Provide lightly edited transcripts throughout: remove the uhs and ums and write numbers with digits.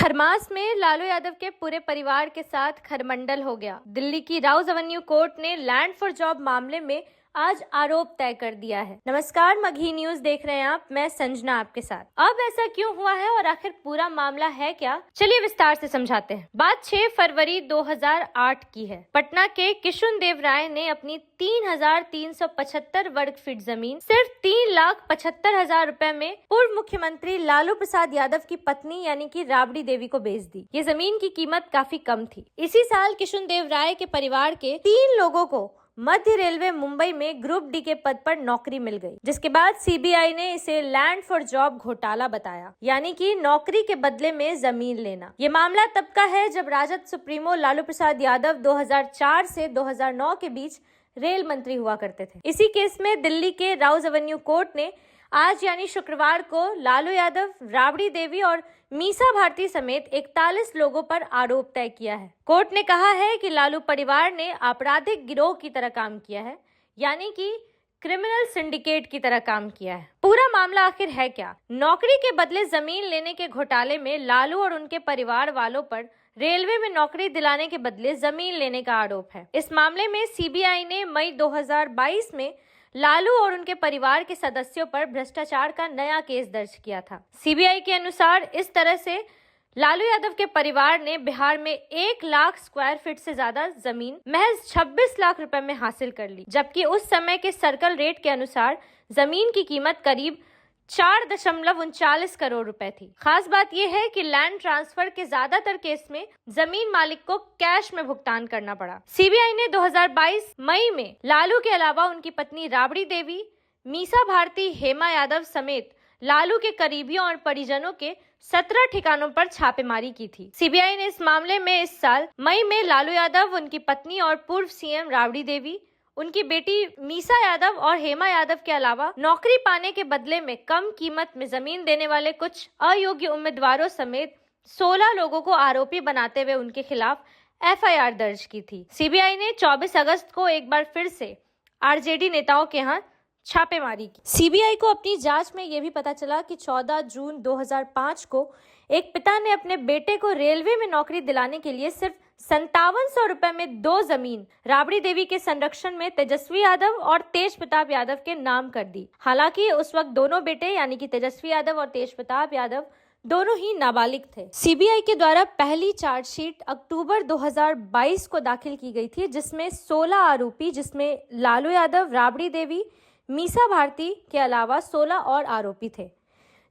खरमास में लालू यादव के पूरे परिवार के साथ खरमंडल हो गया। दिल्ली की राउज एवेन्यू कोर्ट ने लैंड फॉर जॉब मामले में आज आरोप तय कर दिया है। नमस्कार, मगही न्यूज देख रहे हैं आप, मैं संजना आपके साथ। अब ऐसा क्यों हुआ है और आखिर पूरा मामला है क्या, चलिए विस्तार से समझाते हैं। बात 6 फरवरी 2008 की है। पटना के किशुन देव राय ने अपनी 3,375 वर्ग फीट जमीन सिर्फ 3,75,000 रुपए में पूर्व मुख्यमंत्री लालू प्रसाद यादव की पत्नी यानी कि राबड़ी देवी को बेच दी। ये जमीन की कीमत काफी कम थी। इसी साल किशुन देव राय के परिवार के 3 लोगों को मध्य रेलवे मुंबई में ग्रुप डी के पद पर नौकरी मिल गई, जिसके बाद सीबीआई ने इसे लैंड फॉर जॉब घोटाला बताया, यानी कि नौकरी के बदले में जमीन लेना। ये मामला तब का है जब राजद सुप्रीमो लालू प्रसाद यादव 2004 से 2009 के बीच रेल मंत्री हुआ करते थे। इसी केस में दिल्ली के राउज एवेन्यू कोर्ट ने आज यानी शुक्रवार को लालू यादव, राबड़ी देवी और मीसा भारती समेत 41 लोगों पर आरोप तय किया है। कोर्ट ने कहा है कि लालू परिवार ने आपराधिक गिरोह की तरह काम किया है, यानी कि क्रिमिनल सिंडिकेट की तरह काम किया है। पूरा मामला आखिर है क्या? नौकरी के बदले जमीन लेने के घोटाले में लालू और उनके परिवार वालों पर रेलवे में नौकरी दिलाने के बदले जमीन लेने का आरोप है। इस मामले में सीबीआई ने मई 2022 में लालू और उनके परिवार के सदस्यों पर भ्रष्टाचार का नया केस दर्ज किया था। सीबीआई के अनुसार इस तरह से लालू यादव के परिवार ने बिहार में 1 लाख स्क्वायर फीट से ज्यादा जमीन महज 26 लाख रुपए में हासिल कर ली, जबकि उस समय के सर्कल रेट के अनुसार जमीन की कीमत करीब 4.39 करोड़ रुपए थी। खास बात यह है कि लैंड ट्रांसफर के ज्यादातर केस में जमीन मालिक को कैश में भुगतान करना पड़ा। सीबीआई ने 2022 मई में लालू के अलावा उनकी पत्नी राबड़ी देवी, मीसा भारती, हेमा यादव समेत लालू के करीबियों और परिजनों के 17 ठिकानों पर छापेमारी की थी। सीबीआई ने इस मामले में इस साल मई में लालू यादव, उनकी पत्नी और पूर्व सीएम राबड़ी देवी, उनकी बेटी मीसा यादव और हेमा यादव के अलावा नौकरी पाने के बदले में कम कीमत में जमीन देने वाले कुछ अयोग्य उम्मीदवारों समेत 16 लोगों को आरोपी बनाते हुए उनके खिलाफ एफआईआर दर्ज की थी। सीबीआई ने 24 अगस्त को एक बार फिर से आरजेडी नेताओं के यहाँ छापेमारी की। सीबीआई को अपनी जांच में यह भी पता चला कि 14 जून 2005 को एक पिता ने अपने बेटे को रेलवे में नौकरी दिलाने के लिए सिर्फ 5700 रुपए में 2 जमीन राबड़ी देवी के संरक्षण में तेजस्वी यादव और तेज प्रताप यादव के नाम कर दी। हालांकि उस वक्त दोनों बेटे यानी कि तेजस्वी यादव और तेज प्रताप यादव दोनों ही नाबालिग थे। सीबीआई के द्वारा पहली चार्जशीट अक्टूबर 2022 को दाखिल की गई थी, जिसमें 16 आरोपी, जिसमें लालू यादव, राबड़ी देवी, मीसा भारती के अलावा 16 और आरोपी थे,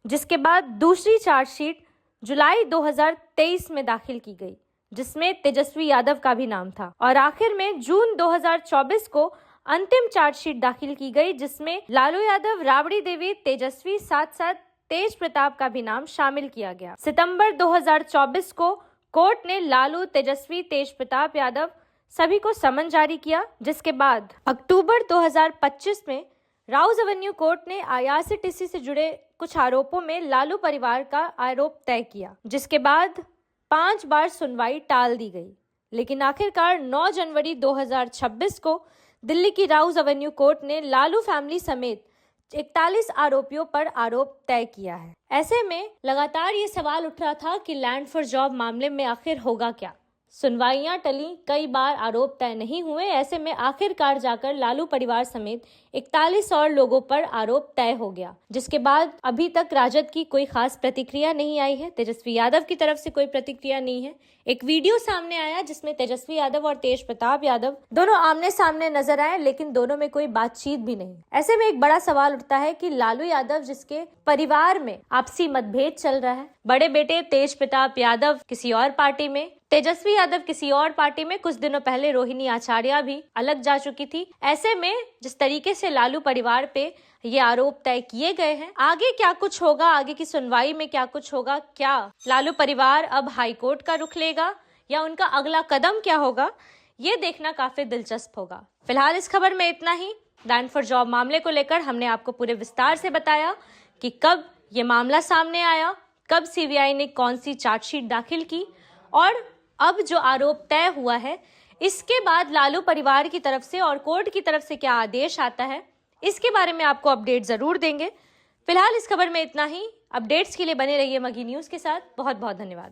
जिसके बाद दूसरी चार्जशीट जुलाई 2023 में दाखिल की गई, जिसमें तेजस्वी यादव का भी नाम था, और आखिर में जून 2024 को अंतिम चार्जशीट दाखिल की गई, जिसमें लालू यादव, राबड़ी देवी, तेजस्वी साथ साथ तेज प्रताप का भी नाम शामिल किया गया। सितंबर 2024 को कोर्ट ने लालू, तेजस्वी, तेज प्रताप यादव सभी को समन जारी किया, जिसके बाद अक्टूबर 2025 में राउज एवेन्यू कोर्ट ने आईआरसीटीसी से जुड़े कुछ आरोपों में लालू परिवार का आरोप तय किया, जिसके बाद 5 बार सुनवाई टाल दी गई। लेकिन आखिरकार 9 जनवरी 2026 को दिल्ली की राउज एवेन्यू कोर्ट ने लालू फैमिली समेत 41 आरोपियों पर आरोप तय किया है। ऐसे में लगातार ये सवाल उठ रहा था कि लैंड फॉर जॉब मामले में आखिर होगा क्या। सुनवाइयां टली, कई बार आरोप तय नहीं हुए। ऐसे में आखिरकार जाकर लालू परिवार समेत 41 और लोगों पर आरोप तय हो गया, जिसके बाद अभी तक राजद की कोई खास प्रतिक्रिया नहीं आई है। तेजस्वी यादव की तरफ से कोई प्रतिक्रिया नहीं है। एक वीडियो सामने आया जिसमें तेजस्वी यादव और तेज प्रताप यादव दोनों आमने सामने नजर आए, लेकिन दोनों में कोई बातचीत भी नहीं। ऐसे में एक बड़ा सवाल उठता है कि लालू यादव, जिसके परिवार में आपसी मतभेद चल रहा है, बड़े बेटे तेज प्रताप यादव किसी और पार्टी में, तेजस्वी यादव किसी और पार्टी में, कुछ दिनों पहले रोहिणी आचार्य भी अलग जा चुकी थी। ऐसे में जिस तरीके से लालू परिवार पे ये आरोप तय किए गए हैं, आगे क्या कुछ होगा, आगे की सुनवाई में क्या कुछ होगा, क्या लालू परिवार अब हाईकोर्ट का रुख लेगा या उनका अगला कदम क्या होगा, ये देखना काफी दिलचस्प होगा। फिलहाल इस खबर में इतना ही। लैंड फॉर जॉब मामले को लेकर हमने आपको पूरे विस्तार से बताया कि कब ये मामला सामने आया, कब सीबीआई ने कौन सी चार्जशीट दाखिल की, और अब जो आरोप तय हुआ है, इसके बाद लालू परिवार की तरफ से और कोर्ट की तरफ से क्या आदेश आता है, इसके बारे में आपको अपडेट जरूर देंगे। फिलहाल इस खबर में इतना ही। अपडेट्स के लिए बने रहिए मगही न्यूज के साथ। बहुत बहुत धन्यवाद।